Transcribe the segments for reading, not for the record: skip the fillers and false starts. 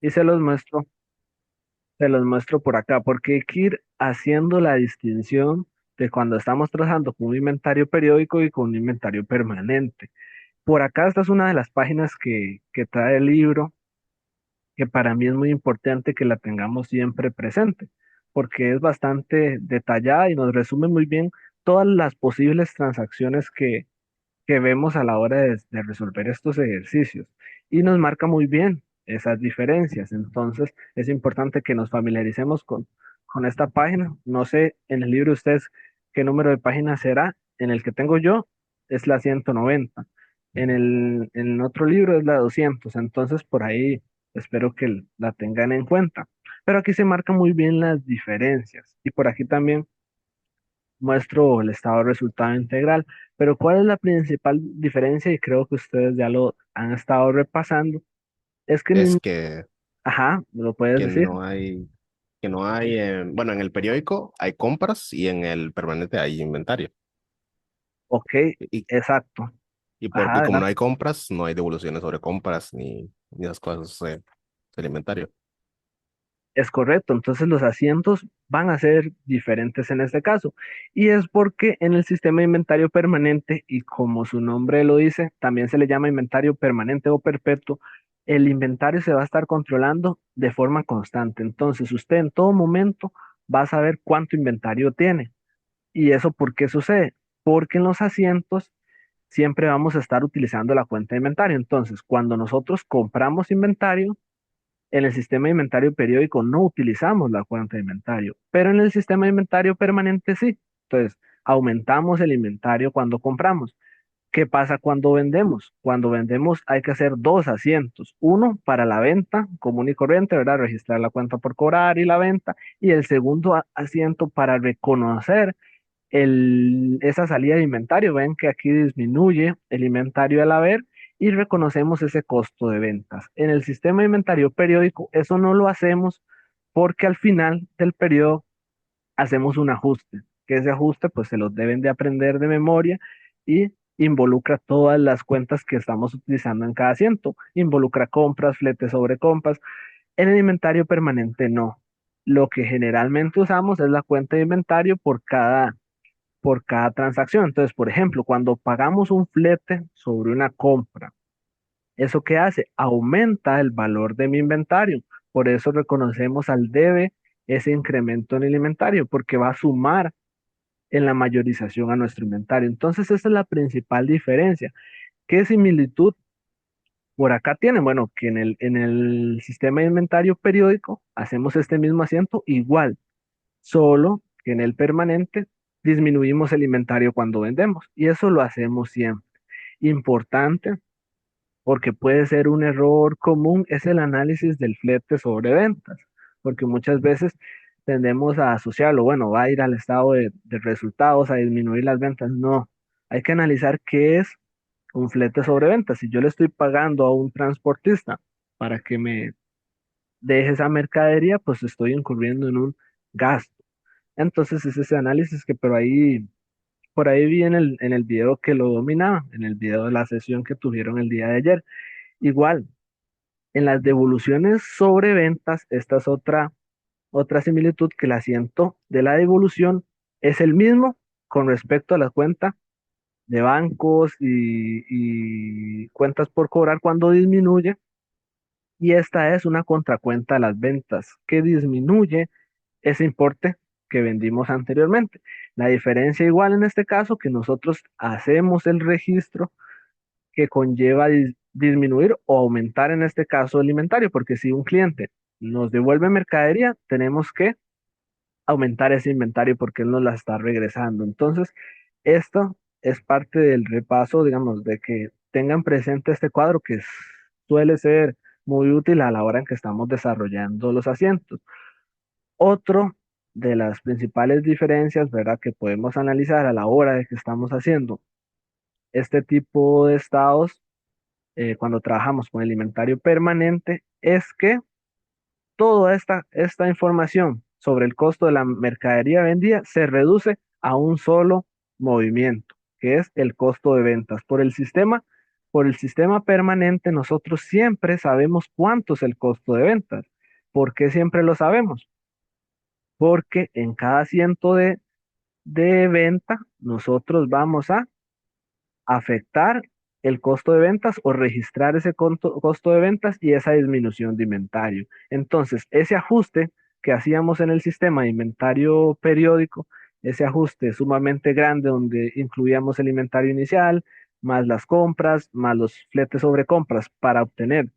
Y se los muestro por acá, porque hay que ir haciendo la distinción de cuando estamos trabajando con un inventario periódico y con un inventario permanente. Por acá esta es una de las páginas que trae el libro, que para mí es muy importante que la tengamos siempre presente, porque es bastante detallada y nos resume muy bien todas las posibles transacciones que vemos a la hora de resolver estos ejercicios y nos marca muy bien esas diferencias. Entonces, es importante que nos familiaricemos con esta página. No sé en el libro de ustedes qué número de página será. En el que tengo yo es la 190. En otro libro es la 200. Entonces, por ahí espero que la tengan en cuenta. Pero aquí se marcan muy bien las diferencias. Y por aquí también muestro el estado de resultado integral. Pero ¿cuál es la principal diferencia? Y creo que ustedes ya lo han estado repasando. Es que, Es que, ajá, ¿me lo puedes que decir? no hay, que no hay, bueno, en el periódico hay compras y en el permanente hay inventario. Ok, Y, exacto. y Ajá, como no hay adelante. compras, no hay devoluciones sobre compras ni esas cosas del inventario. Es correcto. Entonces los asientos van a ser diferentes en este caso. Y es porque en el sistema de inventario permanente, y como su nombre lo dice, también se le llama inventario permanente o perpetuo, el inventario se va a estar controlando de forma constante. Entonces usted en todo momento va a saber cuánto inventario tiene. ¿Y eso por qué sucede? Porque en los asientos siempre vamos a estar utilizando la cuenta de inventario. Entonces, cuando nosotros compramos inventario, en el sistema de inventario periódico no utilizamos la cuenta de inventario, pero en el sistema de inventario permanente sí. Entonces, aumentamos el inventario cuando compramos. ¿Qué pasa cuando vendemos? Cuando vendemos hay que hacer dos asientos. Uno para la venta común y corriente, ¿verdad? Registrar la cuenta por cobrar y la venta. Y el segundo asiento para reconocer esa salida de inventario. Ven que aquí disminuye el inventario al haber y reconocemos ese costo de ventas. En el sistema de inventario periódico, eso no lo hacemos porque al final del periodo hacemos un ajuste, que ese ajuste pues se los deben de aprender de memoria y involucra todas las cuentas que estamos utilizando en cada asiento. Involucra compras, fletes sobre compras. En el inventario permanente no. Lo que generalmente usamos es la cuenta de inventario por cada transacción. Entonces, por ejemplo, cuando pagamos un flete sobre una compra, ¿eso qué hace? Aumenta el valor de mi inventario. Por eso reconocemos al debe ese incremento en el inventario, porque va a sumar en la mayorización a nuestro inventario. Entonces, esa es la principal diferencia. ¿Qué similitud por acá tienen? Bueno, que en el sistema de inventario periódico hacemos este mismo asiento igual, solo que en el permanente disminuimos el inventario cuando vendemos y eso lo hacemos siempre. Importante porque puede ser un error común es el análisis del flete sobre ventas, porque muchas veces tendemos a asociarlo, bueno, va a ir al estado de resultados, a disminuir las ventas. No, hay que analizar qué es un flete sobre ventas. Si yo le estoy pagando a un transportista para que me deje esa mercadería, pues estoy incurriendo en un gasto. Entonces es ese análisis que por ahí vi en el video que lo dominaba, en el video de la sesión que tuvieron el día de ayer. Igual, en las devoluciones sobre ventas, esta es otra similitud, que el asiento de la devolución es el mismo con respecto a la cuenta de bancos y cuentas por cobrar cuando disminuye. Y esta es una contracuenta a las ventas que disminuye ese importe que vendimos anteriormente. La diferencia igual en este caso que nosotros hacemos el registro que conlleva disminuir o aumentar en este caso el inventario, porque si un cliente nos devuelve mercadería, tenemos que aumentar ese inventario porque él nos la está regresando. Entonces, esto es parte del repaso, digamos, de que tengan presente este cuadro que suele ser muy útil a la hora en que estamos desarrollando los asientos. Otro de las principales diferencias, ¿verdad?, que podemos analizar a la hora de que estamos haciendo este tipo de estados, cuando trabajamos con el inventario permanente, es que toda esta información sobre el costo de la mercadería vendida se reduce a un solo movimiento, que es el costo de ventas. Por el sistema, Por el sistema permanente, nosotros siempre sabemos cuánto es el costo de ventas. ¿Por qué siempre lo sabemos? Porque en cada ciento de venta, nosotros vamos a afectar el costo de ventas o registrar ese costo de ventas y esa disminución de inventario. Entonces, ese ajuste que hacíamos en el sistema de inventario periódico, ese ajuste sumamente grande donde incluíamos el inventario inicial, más las compras, más los fletes sobre compras para obtener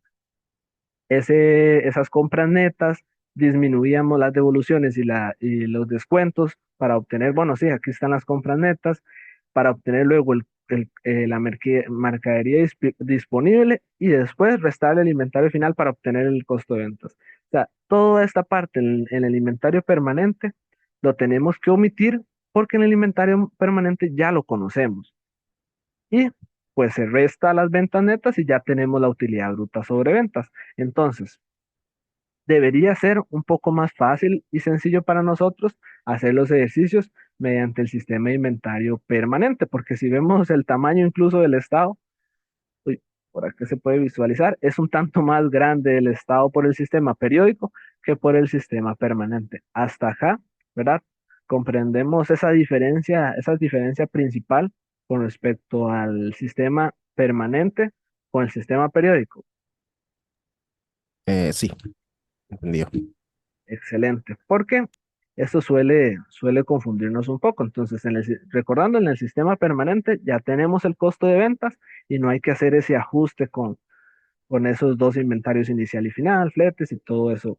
esas compras netas, disminuíamos las devoluciones y los descuentos para obtener, bueno, sí, aquí están las compras netas, para obtener luego la mercadería disponible y después restar el inventario final para obtener el costo de ventas. O sea, toda esta parte en el inventario permanente lo tenemos que omitir porque en el inventario permanente ya lo conocemos. Y pues se resta las ventas netas y ya tenemos la utilidad bruta sobre ventas. Entonces, debería ser un poco más fácil y sencillo para nosotros hacer los ejercicios mediante el sistema de inventario permanente, porque si vemos el tamaño incluso del estado, uy, por aquí se puede visualizar, es un tanto más grande el estado por el sistema periódico que por el sistema permanente. Hasta acá, ¿verdad? Comprendemos esa diferencia principal con respecto al sistema permanente con el sistema periódico. Sí, entendido. Excelente, porque esto suele confundirnos un poco. Entonces, recordando, en el sistema permanente ya tenemos el costo de ventas y no hay que hacer ese ajuste con esos dos inventarios inicial y final, fletes y todo eso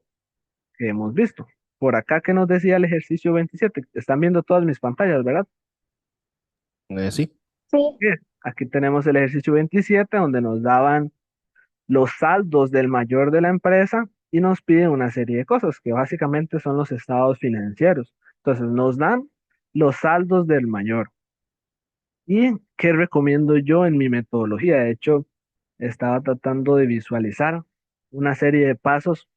que hemos visto. Por acá que nos decía el ejercicio 27, están viendo todas mis pantallas, ¿verdad? Sí. Sí. Bien. Aquí tenemos el ejercicio 27 donde nos daban los saldos del mayor de la empresa y nos piden una serie de cosas que básicamente son los estados financieros. Entonces nos dan los saldos del mayor. ¿Y qué recomiendo yo en mi metodología? De hecho, estaba tratando de visualizar una serie de pasos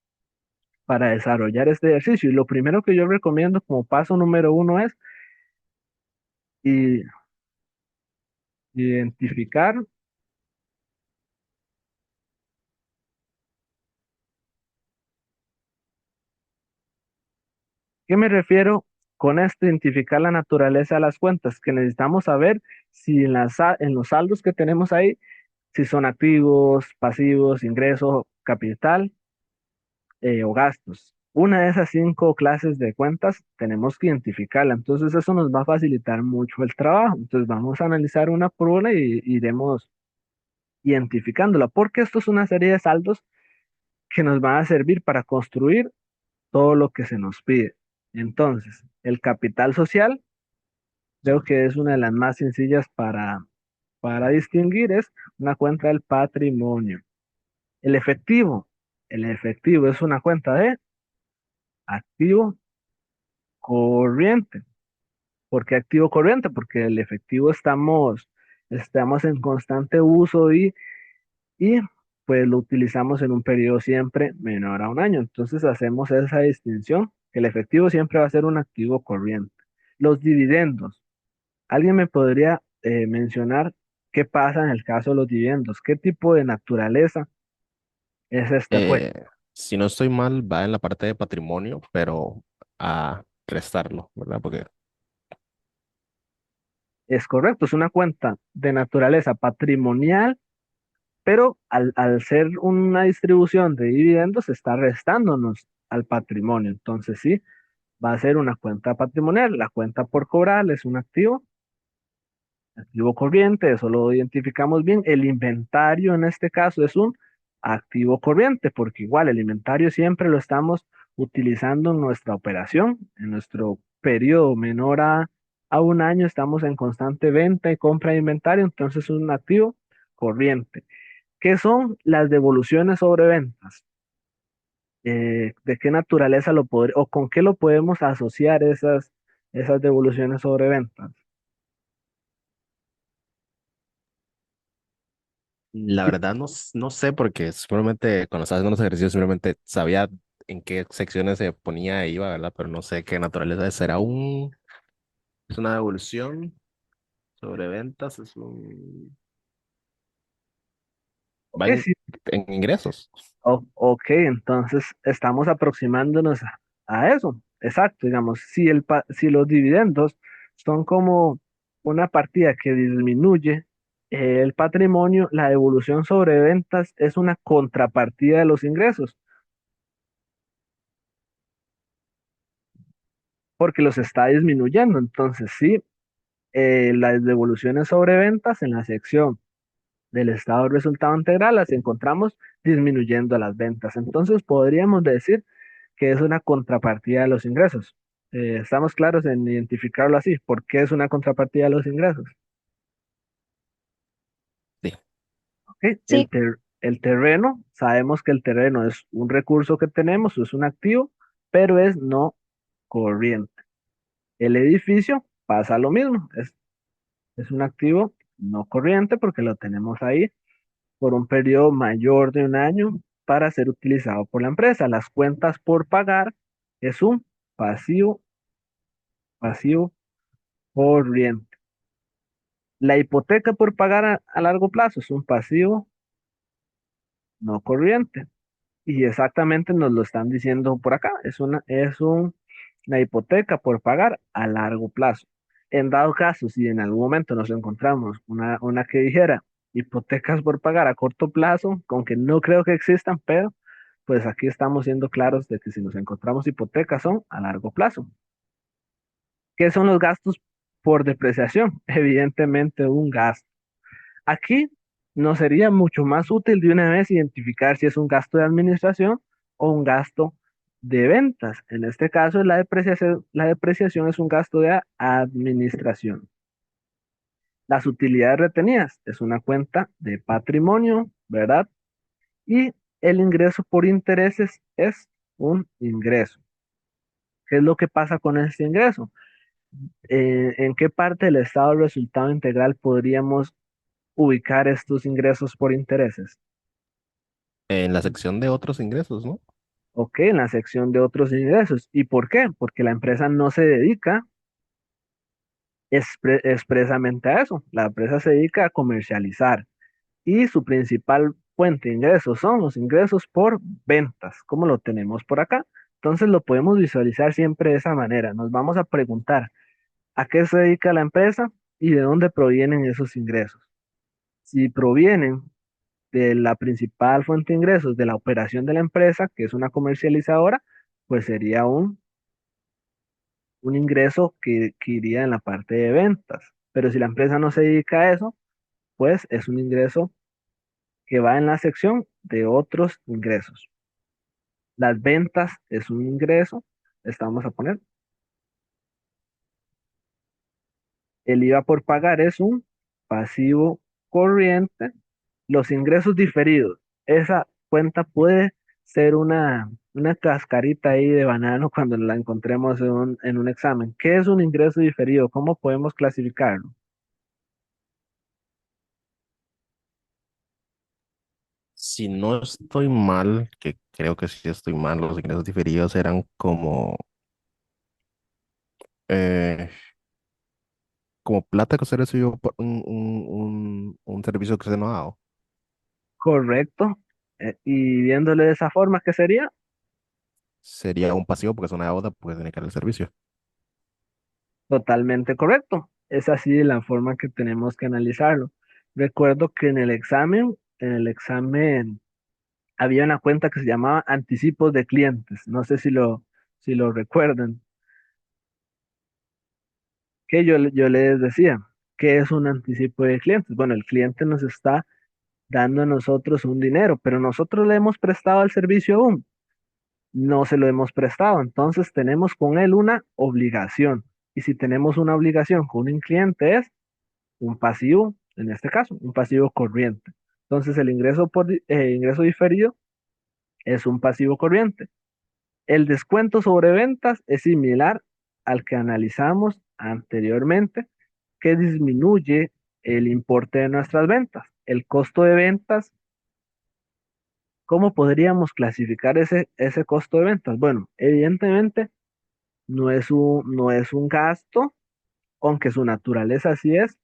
para desarrollar este ejercicio. Y lo primero que yo recomiendo como paso número uno es i- identificar. ¿Qué me refiero con esto? Identificar la naturaleza de las cuentas, que necesitamos saber si en los saldos que tenemos ahí, si son activos, pasivos, ingresos, capital o gastos. Una de esas cinco clases de cuentas tenemos que identificarla. Entonces eso nos va a facilitar mucho el trabajo. Entonces vamos a analizar una por una y iremos identificándola, porque esto es una serie de saldos que nos van a servir para construir todo lo que se nos pide. Entonces, el capital social creo que es una de las más sencillas para distinguir, es una cuenta del patrimonio. El efectivo, el efectivo es una cuenta de activo corriente. ¿Por qué activo corriente? Porque el efectivo estamos en constante uso y pues lo utilizamos en un periodo siempre menor a un año. Entonces hacemos esa distinción, que el efectivo siempre va a ser un activo corriente. Los dividendos. ¿Alguien me podría mencionar qué pasa en el caso de los dividendos? ¿Qué tipo de naturaleza es esta cuenta? Eh, si no estoy mal, va en la parte de patrimonio, pero a restarlo, ¿verdad? Porque Es correcto, es una cuenta de naturaleza patrimonial, pero al ser una distribución de dividendos, está restándonos al patrimonio. Entonces sí, va a ser una cuenta patrimonial. La cuenta por cobrar es un activo corriente, eso lo identificamos bien. El inventario en este caso es un activo corriente, porque igual el inventario siempre lo estamos utilizando en nuestra operación, en nuestro periodo menor a un año, estamos en constante venta y compra de inventario, entonces es un activo corriente. ¿Qué son las devoluciones sobre ventas? ¿De qué naturaleza o con qué lo podemos asociar esas devoluciones sobre ventas? la verdad no sé porque simplemente cuando estaba haciendo los ejercicios simplemente sabía en qué secciones se ponía e iba, ¿verdad? Pero no sé qué naturaleza es. Es una devolución sobre ventas, es un... Ok, van sí, en ingresos. ok, entonces estamos aproximándonos a eso. Exacto, digamos, si los dividendos son como una partida que disminuye el patrimonio, la devolución sobre ventas es una contrapartida de los ingresos, porque los está disminuyendo. Entonces, sí, las devoluciones sobre ventas en la sección del estado de resultado integral las encontramos disminuyendo las ventas. Entonces, podríamos decir que es una contrapartida de los ingresos. Estamos claros en identificarlo así. ¿Por qué es una contrapartida de los ingresos? Sí. ¿Ok? Sí, El terreno, sabemos que el terreno es un recurso que tenemos, es un activo, pero es no corriente. El edificio pasa lo mismo, es un activo no corriente porque lo tenemos ahí por un periodo mayor de un año para ser utilizado por la empresa. Las cuentas por pagar es un pasivo, pasivo corriente. La hipoteca por pagar a largo plazo es un pasivo no corriente. Y exactamente nos lo están diciendo por acá. Una hipoteca por pagar a largo plazo. En dado caso, si en algún momento nos encontramos una que dijera hipotecas por pagar a corto plazo, aunque no creo que existan, pero pues aquí estamos siendo claros de que si nos encontramos hipotecas son a largo plazo. ¿Qué son los gastos por depreciación? Evidentemente un gasto. Aquí nos sería mucho más útil de una vez identificar si es un gasto de administración o un gasto de ventas. En este caso, la depreciación es un gasto de administración. Las utilidades retenidas es una cuenta de patrimonio, ¿verdad? Y el ingreso por intereses es un ingreso. ¿Qué es lo que pasa con este ingreso? ¿En qué parte del estado del resultado integral podríamos ubicar estos ingresos por intereses? En la sección de otros ingresos, ¿no? Ok, en la sección de otros ingresos. ¿Y por qué? Porque la empresa no se dedica expresamente a eso. La empresa se dedica a comercializar y su principal fuente de ingresos son los ingresos por ventas, como lo tenemos por acá. Entonces lo podemos visualizar siempre de esa manera. Nos vamos a preguntar a qué se dedica la empresa y de dónde provienen esos ingresos. Si provienen de la principal fuente de ingresos de la operación de la empresa, que es una comercializadora, pues sería un ingreso que iría en la parte de ventas. Pero si la empresa no se dedica a eso, pues es un ingreso que va en la sección de otros ingresos. Las ventas es un ingreso, estamos a poner. El IVA por pagar es un pasivo corriente. Los ingresos diferidos, esa cuenta puede ser una cascarita ahí de banano cuando la encontremos en un examen. ¿Qué es un ingreso diferido? ¿Cómo podemos clasificarlo? Si no estoy mal, que creo que sí estoy mal, los ingresos diferidos eran eh, como plata que usted recibió por un servicio que usted no ha dado. Correcto. Y viéndole de esa forma, ¿qué sería? Sería un pasivo porque es una deuda, porque tiene que dar el servicio. Totalmente correcto. Es así la forma que tenemos que analizarlo. Recuerdo que en el examen había una cuenta que se llamaba anticipos de clientes. No sé si lo recuerdan. Que yo les decía, ¿qué es un anticipo de clientes? Bueno, el cliente nos está dando a nosotros un dinero, pero nosotros le hemos prestado el servicio aún. No se lo hemos prestado. Entonces tenemos con él una obligación. Y si tenemos una obligación con un cliente es un pasivo, en este caso, un pasivo corriente. Entonces el ingreso diferido es un pasivo corriente. El descuento sobre ventas es similar al que analizamos anteriormente, que disminuye el importe de nuestras ventas. El costo de ventas, ¿cómo podríamos clasificar ese costo de ventas? Bueno, evidentemente no es un gasto, aunque su naturaleza así es.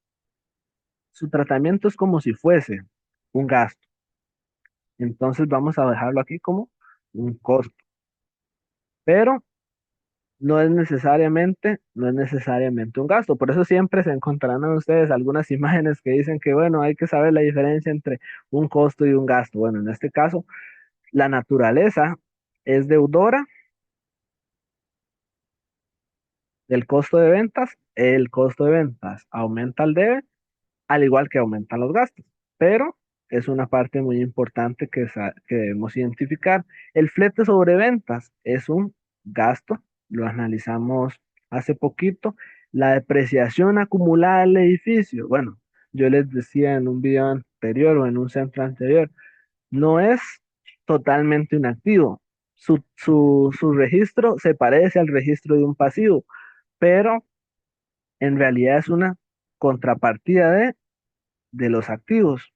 Su tratamiento es como si fuese un gasto. Entonces vamos a dejarlo aquí como un costo, pero no es necesariamente un gasto. Por eso siempre se encontrarán ustedes algunas imágenes que dicen que, bueno, hay que saber la diferencia entre un costo y un gasto. Bueno, en este caso, la naturaleza es deudora del costo de ventas. El costo de ventas aumenta el debe, al igual que aumentan los gastos. Pero es una parte muy importante que debemos identificar. El flete sobre ventas es un gasto, lo analizamos hace poquito. La depreciación acumulada del edificio, bueno, yo les decía en un video anterior o en un centro anterior, no es totalmente un activo. Su registro se parece al registro de un pasivo, pero en realidad es una contrapartida de los activos.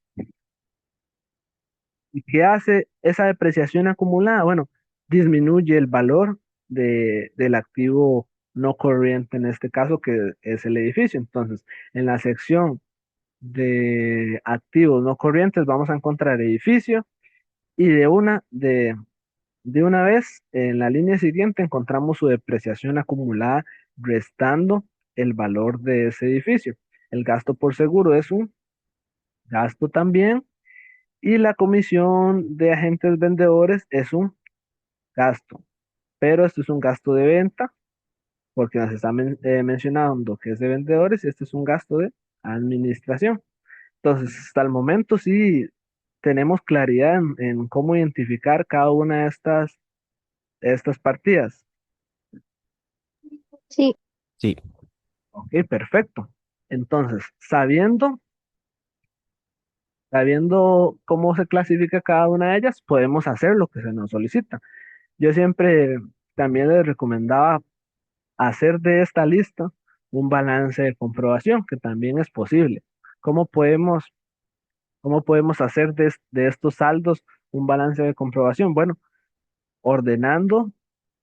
¿Y qué hace esa depreciación acumulada? Bueno, disminuye el valor del activo no corriente, en este caso, que es el edificio. Entonces, en la sección de activos no corrientes vamos a encontrar edificio y de una vez en la línea siguiente encontramos su depreciación acumulada restando el valor de ese edificio. El gasto por seguro es un gasto también. Y la comisión de agentes vendedores es un gasto, pero esto es un gasto de venta porque nos está mencionando que es de vendedores y este es un gasto de administración. Entonces, hasta el momento sí tenemos claridad en cómo identificar cada una de estas partidas. Sí, Sí, Ok, perfecto. Entonces, sabiendo cómo se clasifica cada una de ellas, podemos hacer lo que se nos solicita. Yo siempre también les recomendaba hacer de esta lista un balance de comprobación, que también es posible. ¿Cómo podemos, cómo podemos hacer de estos saldos un balance de comprobación? Bueno, ordenando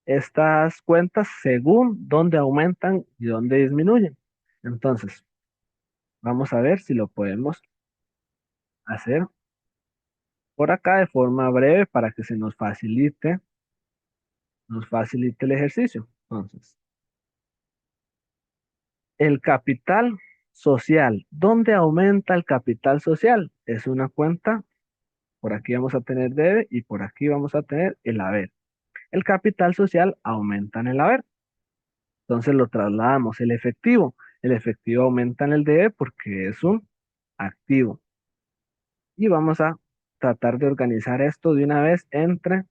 estas cuentas según dónde aumentan y dónde disminuyen. Entonces, vamos a ver si lo podemos hacer por acá de forma breve para que se nos facilite el ejercicio. Entonces, el capital social. ¿Dónde aumenta el capital social? Es una cuenta, por aquí vamos a tener debe y por aquí vamos a tener el haber. El capital social aumenta en el haber. Entonces lo trasladamos. El efectivo. El efectivo aumenta en el debe porque es un activo. Y vamos a tratar de organizar esto de una vez entre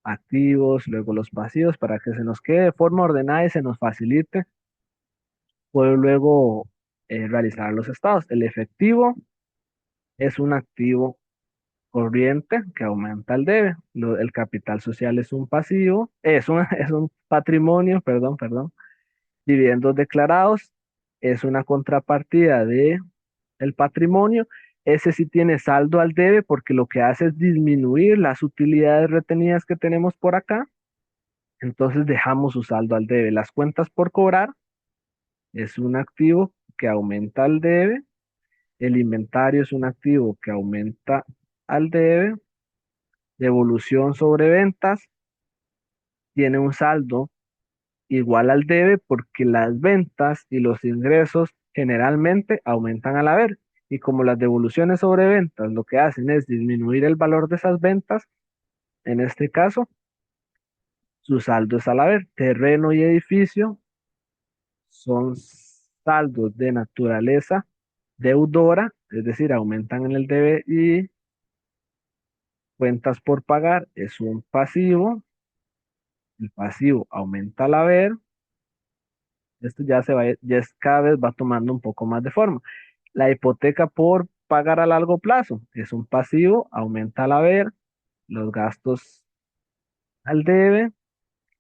activos, luego los pasivos, para que se nos quede de forma ordenada y se nos facilite poder luego realizar los estados. El efectivo es un activo corriente que aumenta el debe. El capital social es un pasivo, es un patrimonio, perdón. Dividendos declarados es una contrapartida de el patrimonio. Ese sí tiene saldo al debe porque lo que hace es disminuir las utilidades retenidas que tenemos por acá. Entonces dejamos su saldo al debe. Las cuentas por cobrar es un activo que aumenta el debe. El inventario es un activo que aumenta al debe. Devolución sobre ventas tiene un saldo igual al debe porque las ventas y los ingresos generalmente aumentan al haber. Y como las devoluciones sobre ventas lo que hacen es disminuir el valor de esas ventas, en este caso, su saldo es al haber. Terreno y edificio son saldos de naturaleza deudora, es decir, aumentan en el debe y cuentas por pagar es un pasivo. El pasivo aumenta al haber. Esto cada vez va tomando un poco más de forma. La hipoteca por pagar a largo plazo es un pasivo, aumenta al haber, los gastos al debe,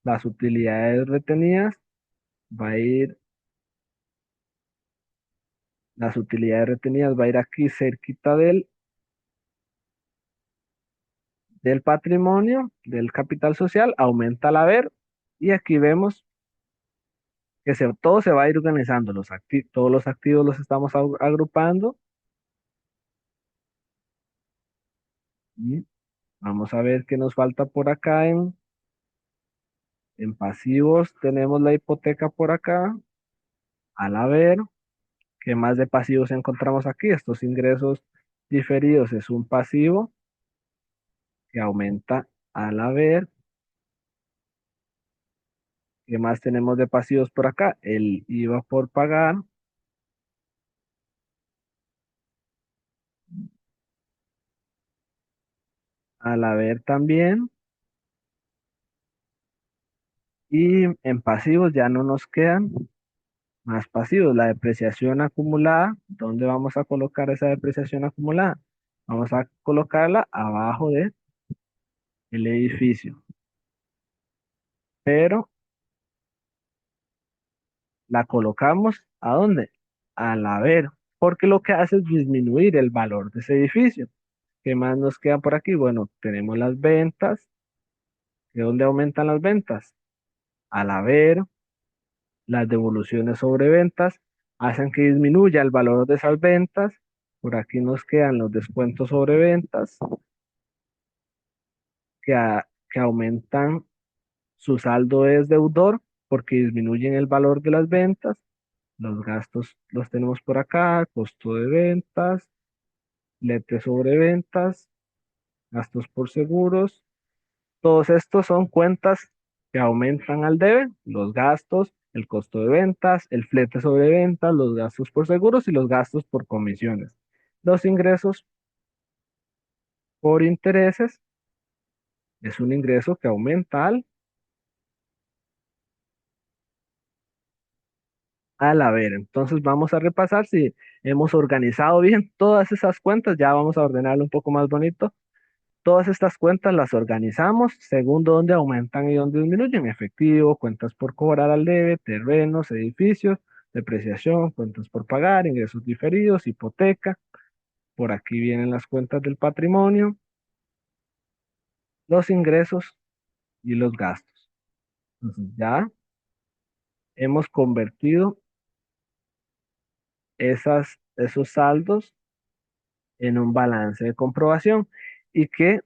las utilidades retenidas, va a ir, las utilidades retenidas va a ir aquí cerquita del patrimonio, del capital social, aumenta al haber, y aquí vemos que todo se va a ir organizando, todos los activos los estamos agrupando. Vamos a ver qué nos falta por acá en pasivos. Tenemos la hipoteca por acá. Al haber, ¿qué más de pasivos encontramos aquí? Estos ingresos diferidos es un pasivo que aumenta al haber. ¿Qué más tenemos de pasivos por acá? El IVA por pagar, al haber también. Y en pasivos ya no nos quedan más pasivos. La depreciación acumulada, ¿dónde vamos a colocar esa depreciación acumulada? Vamos a colocarla abajo del edificio, pero la colocamos ¿a dónde? Al haber, porque lo que hace es disminuir el valor de ese edificio. ¿Qué más nos queda por aquí? Bueno, tenemos las ventas. ¿De dónde aumentan las ventas? Al haber, las devoluciones sobre ventas hacen que disminuya el valor de esas ventas. Por aquí nos quedan los descuentos sobre ventas que aumentan su saldo es deudor porque disminuyen el valor de las ventas. Los gastos los tenemos por acá, costo de ventas, lete sobre ventas, gastos por seguros. Todos estos son cuentas que aumentan al debe, los gastos, el costo de ventas, el flete sobre ventas, los gastos por seguros y los gastos por comisiones. Los ingresos por intereses es un ingreso que aumenta al haber. Entonces vamos a repasar si hemos organizado bien todas esas cuentas. Ya vamos a ordenarlo un poco más bonito. Todas estas cuentas las organizamos según dónde aumentan y dónde disminuyen. Efectivo, cuentas por cobrar al debe, terrenos, edificios, depreciación, cuentas por pagar, ingresos diferidos, hipoteca. Por aquí vienen las cuentas del patrimonio, los ingresos y los gastos. Entonces ya hemos convertido esos saldos en un balance de comprobación. ¿Y qué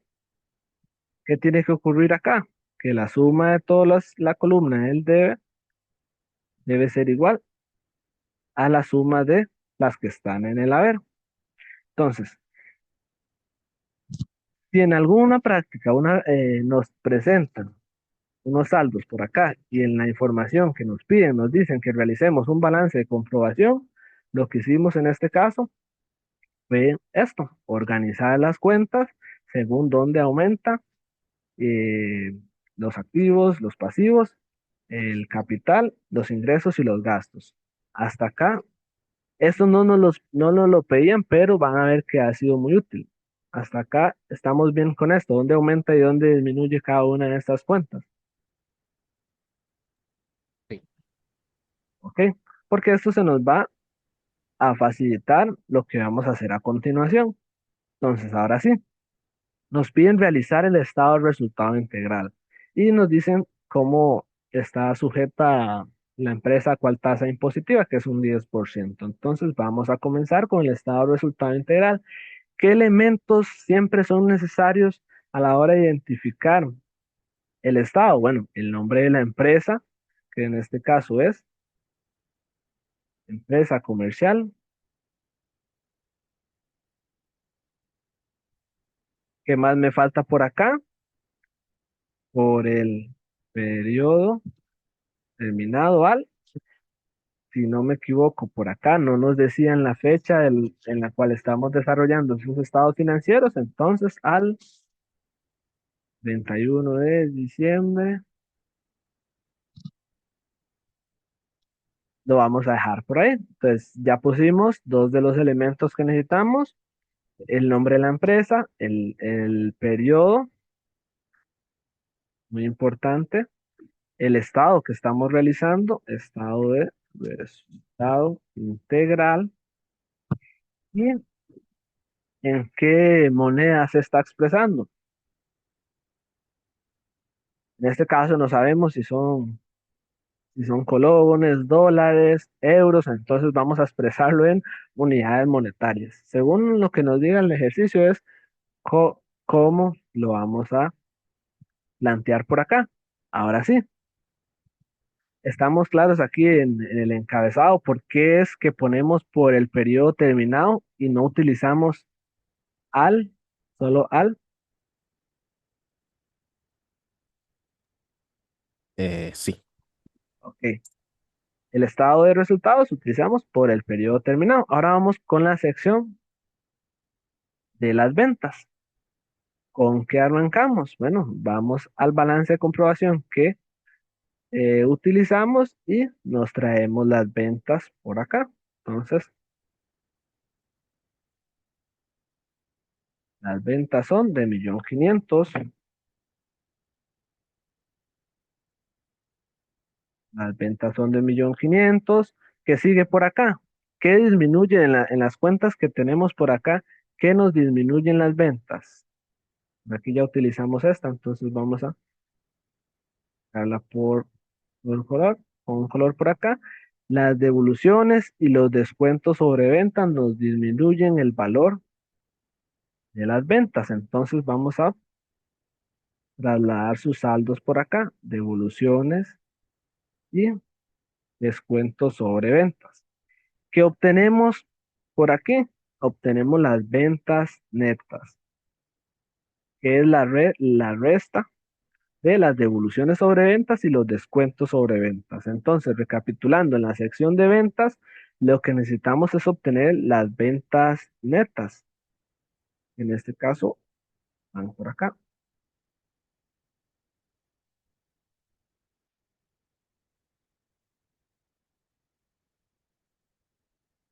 tiene que ocurrir acá? Que la suma de todas la columna del debe ser igual a la suma de las que están en el haber. Entonces, si en alguna práctica nos presentan unos saldos por acá y en la información que nos piden nos dicen que realicemos un balance de comprobación, lo que hicimos en este caso fue esto, organizar las cuentas según dónde aumenta eh, los activos, los pasivos, el capital, los ingresos y los gastos. Hasta acá, esto no nos lo pedían, pero van a ver que ha sido muy útil. Hasta acá estamos bien con esto, dónde aumenta y dónde disminuye cada una de estas cuentas, Sí. ¿ok? Porque esto se nos va a facilitar lo que vamos a hacer a continuación. Entonces, ahora sí. Nos piden realizar el estado de resultado integral y nos dicen cómo está sujeta la empresa a cuál tasa impositiva, que es un 10%. Entonces vamos a comenzar con el estado de resultado integral. ¿Qué elementos siempre son necesarios a la hora de identificar el estado? Bueno, el nombre de la empresa, que en este caso es empresa comercial. ¿Qué más me falta por acá? Por el periodo terminado al. Si no me equivoco, por acá no nos decían la fecha en la cual estamos desarrollando sus estados financieros, entonces al 31 de diciembre lo vamos a dejar por ahí. Entonces ya pusimos dos de los elementos que necesitamos, el nombre de la empresa, el periodo, muy importante, el estado que estamos realizando, estado de resultado integral y en qué moneda se está expresando. En este caso no sabemos si son colónes, dólares, euros, entonces vamos a expresarlo en unidades monetarias. Según lo que nos diga el ejercicio es cómo lo vamos a plantear por acá. Ahora sí, estamos claros aquí en el encabezado por qué es que ponemos por el periodo terminado y no utilizamos al, solo al. Sí. Ok. El estado de resultados utilizamos por el periodo terminado. Ahora vamos con la sección de las ventas. ¿Con qué arrancamos? Bueno, vamos al balance de comprobación que utilizamos y nos traemos las ventas por acá. Entonces, las ventas son de 1.500.000. Las ventas son de 1.500.000. ¿Qué sigue por acá? ¿Qué disminuye en las cuentas que tenemos por acá? ¿Qué nos disminuyen las ventas? Aquí ya utilizamos esta, entonces vamos a darla por un color, con un color por acá. Las devoluciones y los descuentos sobre ventas nos disminuyen el valor de las ventas. Entonces vamos a trasladar sus saldos por acá, devoluciones y descuentos sobre ventas. ¿Qué obtenemos por aquí? Obtenemos las ventas netas, que es la resta de las devoluciones sobre ventas y los descuentos sobre ventas. Entonces, recapitulando, en la sección de ventas, lo que necesitamos es obtener las ventas netas. En este caso, van por acá.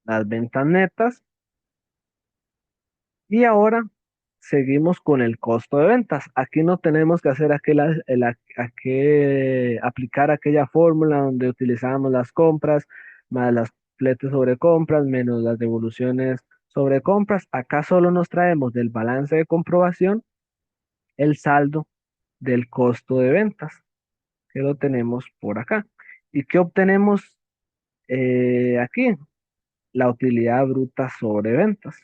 Las ventas netas. Y ahora seguimos con el costo de ventas. Aquí no tenemos que hacer aplicar aquella fórmula donde utilizamos las compras más las fletes sobre compras menos las devoluciones sobre compras. Acá solo nos traemos del balance de comprobación el saldo del costo de ventas, que lo tenemos por acá. ¿Y qué obtenemos aquí? La utilidad bruta sobre ventas,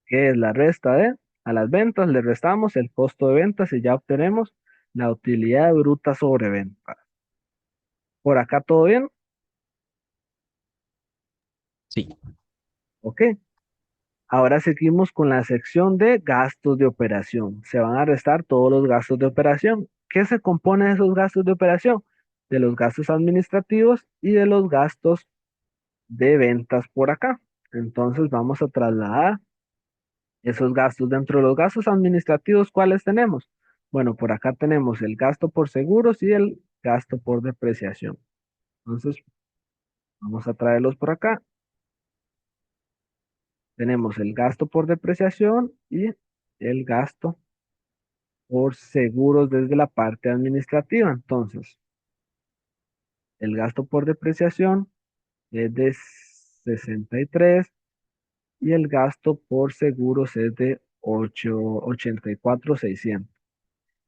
que es la resta de, a las ventas le restamos el costo de ventas y ya obtenemos la utilidad bruta sobre ventas. Por acá todo bien, Sí. ok. Ahora seguimos con la sección de gastos de operación. Se van a restar todos los gastos de operación. ¿Qué se compone de esos gastos de operación? De los gastos administrativos y de los gastos de ventas por acá. Entonces vamos a trasladar esos gastos. Dentro de los gastos administrativos, ¿cuáles tenemos? Bueno, por acá tenemos el gasto por seguros y el gasto por depreciación. Entonces, vamos a traerlos por acá. Tenemos el gasto por depreciación y el gasto por seguros desde la parte administrativa. Entonces, el gasto por depreciación es de 63 y el gasto por seguros es de 84.600.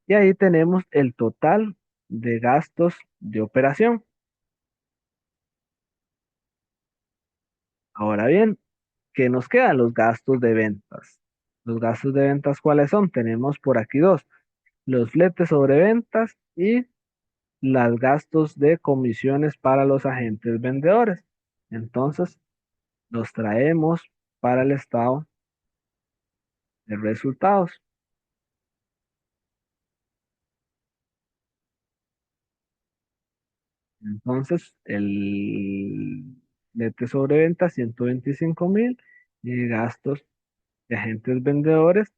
Y ahí tenemos el total de gastos de operación. Ahora bien, ¿qué nos quedan? Los gastos de ventas. Los gastos de ventas, ¿cuáles son? Tenemos por aquí dos, los fletes sobre ventas y los gastos de comisiones para los agentes vendedores. Entonces, los traemos para el estado de resultados. Entonces, el flete sobre ventas, 125.000 y gastos de agentes vendedores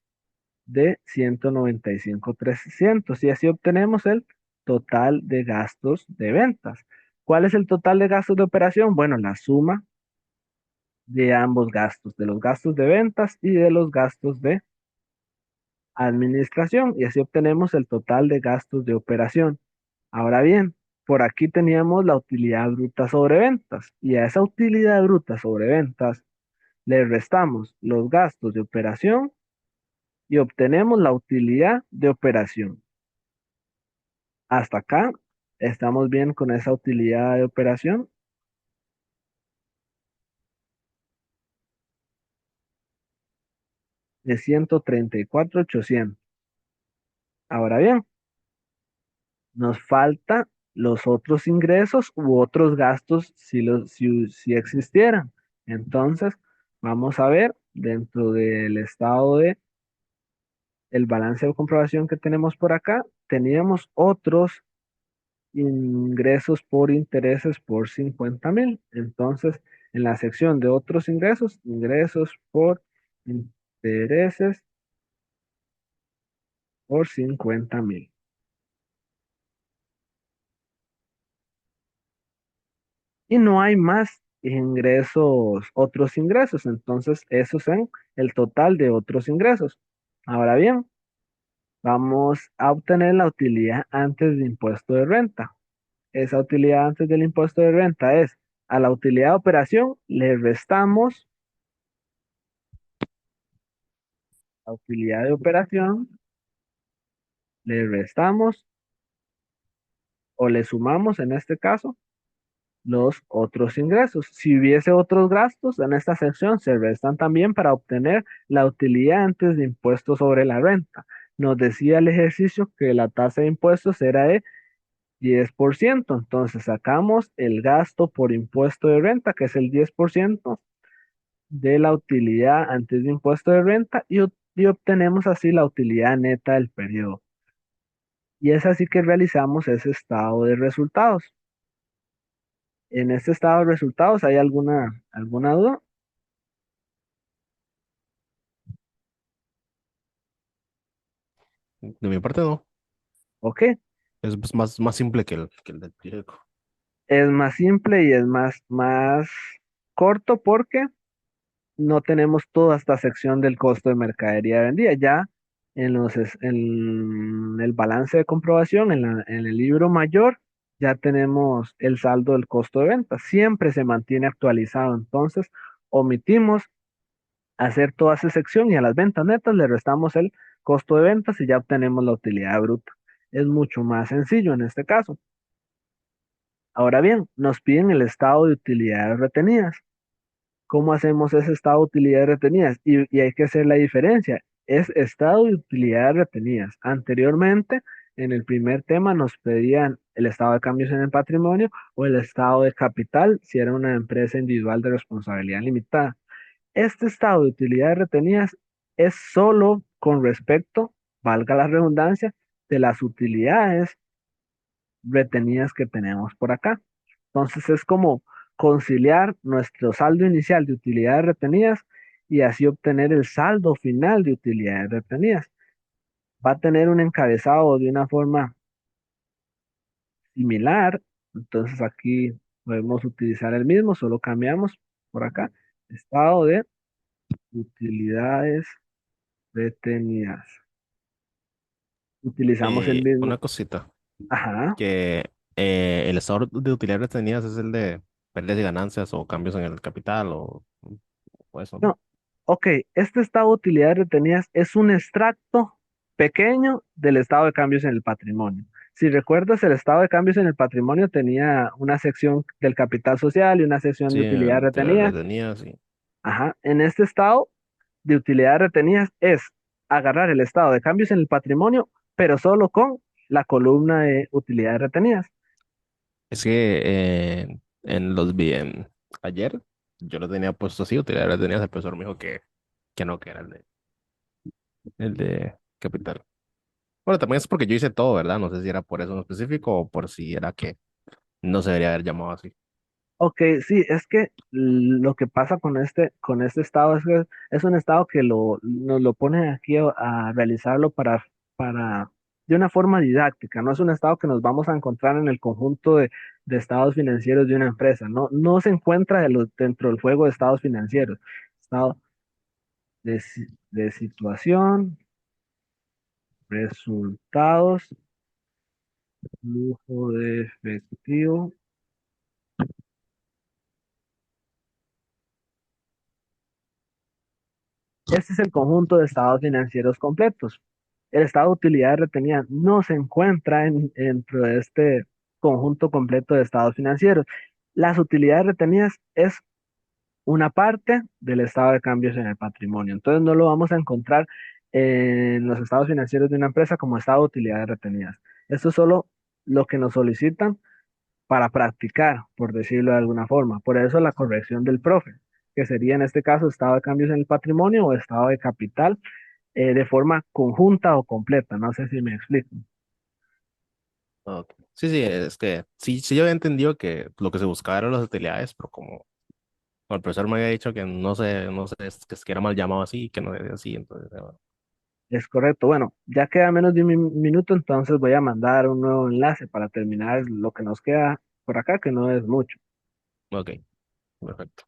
de 195.300 y así obtenemos el total de gastos de ventas. ¿Cuál es el total de gastos de operación? Bueno, la suma de ambos gastos, de los gastos de ventas y de los gastos de administración y así obtenemos el total de gastos de operación. Ahora bien, por aquí teníamos la utilidad bruta sobre ventas y a esa utilidad bruta sobre ventas le restamos los gastos de operación y obtenemos la utilidad de operación. Hasta acá estamos bien con esa utilidad de operación de 134.800. Ahora bien, nos falta los otros ingresos u otros gastos si existieran. Entonces, vamos a ver dentro del estado de el balance de comprobación que tenemos por acá, teníamos otros ingresos por intereses por 50.000. Entonces, en la sección de otros ingresos, ingresos por intereses por 50.000. Y no hay más ingresos, otros ingresos. Entonces, esos son el total de otros ingresos. Ahora bien, vamos a obtener la utilidad antes de impuesto de renta. Esa utilidad antes del impuesto de renta es a la utilidad de operación le restamos la utilidad de operación, le restamos o le sumamos en este caso los otros ingresos. Si hubiese otros gastos en esta sección, se restan también para obtener la utilidad antes de impuestos sobre la renta. Nos decía el ejercicio que la tasa de impuestos era de 10%. Entonces sacamos el gasto por impuesto de renta, que es el 10% de la utilidad antes de impuesto de renta y obtenemos así la utilidad neta del periodo. Y es así que realizamos ese estado de resultados. En este estado de resultados, ¿hay alguna duda? De mi parte no, Ok, es pues, más simple que el del periódico. es más simple y es más corto porque no tenemos toda esta sección del costo de mercadería vendida. Ya en el balance de comprobación, en el libro mayor, ya tenemos el saldo del costo de venta. Siempre se mantiene actualizado. Entonces, omitimos hacer toda esa sección y a las ventas netas le restamos el costo de ventas y ya obtenemos la utilidad bruta. Es mucho más sencillo en este caso. Ahora bien, nos piden el estado de utilidades retenidas. ¿Cómo hacemos ese estado de utilidades retenidas? Y hay que hacer la diferencia. Es estado de utilidades retenidas. Anteriormente, en el primer tema, nos pedían el estado de cambios en el patrimonio o el estado de capital si era una empresa individual de responsabilidad limitada. Este estado de utilidades retenidas es solo con respecto, valga la redundancia, de las utilidades retenidas que tenemos por acá. Entonces es como conciliar nuestro saldo inicial de utilidades retenidas y así obtener el saldo final de utilidades retenidas. Va a tener un encabezado de una forma similar, entonces aquí podemos utilizar el mismo, solo cambiamos por acá, estado de utilidades retenidas. Utilizamos el Una mismo. cosita, Ajá. que el estado de utilidad retenidas es el de pérdidas y ganancias o cambios en el capital o eso, ¿no? No, ok, este estado de utilidades retenidas es un extracto pequeño del estado de cambios en el patrimonio. Si recuerdas, el estado de cambios en el patrimonio tenía una sección del capital social y una sección de Sí, utilidades utilidades retenidas. retenidas, sí. Ajá, en este estado de utilidades retenidas es agarrar el estado de cambios en el patrimonio, pero solo con la columna de utilidades retenidas. Es que en los bien ayer yo lo tenía puesto así, utilidades retenidas, el profesor me dijo que no, que era el de capital. Bueno, también es porque yo hice todo, ¿verdad? No sé si era por eso en específico o por si era que no se debería haber llamado así. Ok, sí, es que lo que pasa con este estado es que es un estado que nos lo pone aquí a realizarlo de una forma didáctica, no es un estado que nos vamos a encontrar en el conjunto de estados financieros de una empresa, no se encuentra dentro del juego de estados financieros, estado de situación, resultados, flujo de efectivo. Este es el conjunto de estados financieros completos. El estado de utilidades retenidas no se encuentra dentro de este conjunto completo de estados financieros. Las utilidades retenidas es una parte del estado de cambios en el patrimonio. Entonces no lo vamos a encontrar en los estados financieros de una empresa como estado de utilidades retenidas. Esto es solo lo que nos solicitan para practicar, por decirlo de alguna forma. Por eso la corrección del profe, que sería en este caso estado de cambios en el patrimonio o estado de capital de forma conjunta o completa. No sé si me explico. Ok. Sí, sí, es que sí, sí yo había entendido que lo que se buscaba eran las utilidades, pero como el profesor me había dicho que no sé, es que era mal llamado así, que no era así, entonces, bueno, Es correcto. Bueno, ya queda menos de un minuto, entonces voy a mandar un nuevo enlace para terminar lo que nos queda por acá, que no es mucho. ok, perfecto.